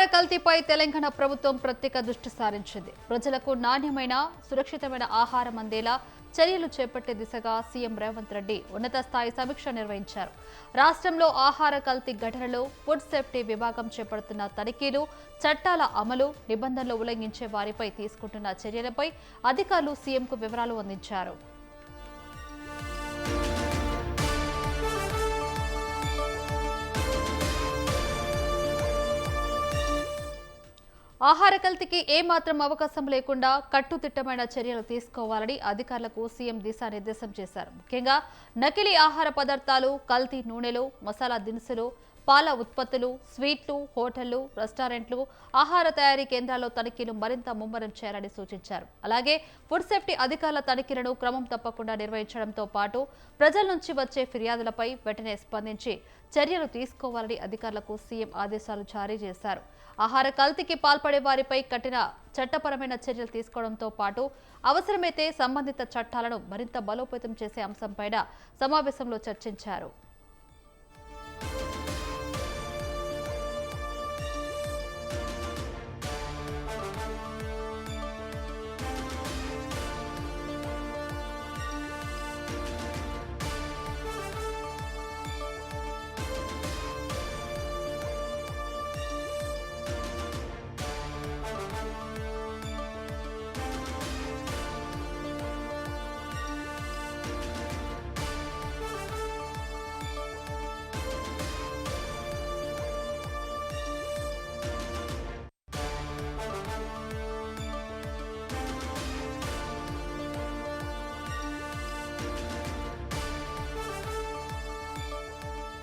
ఆహార కల్తీపై తెలంగాణ ప్రభుత్వం ప్రత్యేక దృష్టి సారించింది. ప్రజలకు నాణ్యమైన, సురక్షితమైన ఆహారం అందేలా చర్యలు చేపట్టే దిశగా సీఎం రేవంత్ రెడ్డి ఉన్నత స్థాయి సమీక్ష నిర్వహించారు. రాష్ట్రంలో ఆహార కల్తీ ఘటనలు, ఫుడ్ సేఫ్టీ విభాగం చేపడుతున్న తనిఖీలు, చట్టాల అమలు, నిబంధనలు ఉల్లంఘించే వారిపై తీసుకుంటున్న చర్యలపై అధికారులు సీఎంకు వివరాలు అందించారు. ఆహార కల్తీకి ఏమాత్రం అవకాశం లేకుండా కట్టుదిట్టమైన చర్యలు తీసుకోవాలని అధికారులకు సీఎం దిశానిర్దేశం చేశారు. ముఖ్యంగా నకిలీ ఆహార పదార్థాలు, కల్తీ నూనెలు, మసాలా దినుసులు, పాల ఉత్పత్తులు, స్వీట్లు, హోటళ్లు, రెస్టారెంట్లు, ఆహార తయారీ కేంద్రాల్లో తనిఖీలు మరింత ముమ్మరం చేయాలని సూచించారు. అలాగే ఫుడ్ సేఫ్టీ అధికారుల తనిఖీలను క్రమం తప్పకుండా నిర్వహించడంతో పాటు ప్రజల నుంచి వచ్చే ఫిర్యాదులపై వెంటనే స్పందించి చర్యలు తీసుకోవాలని అధికారులకు సీఎం ఆదేశాలు జారీ చేశారు. ఆహార కల్తీకి పాల్పడే వారిపై కఠిన చట్టపరమైన చర్యలు తీసుకోవడంతో పాటు అవసరమైతే సంబంధిత చట్టాలను మరింత బలోపేతం చేసే అంశంపై సమావేశంలో చర్చించారు.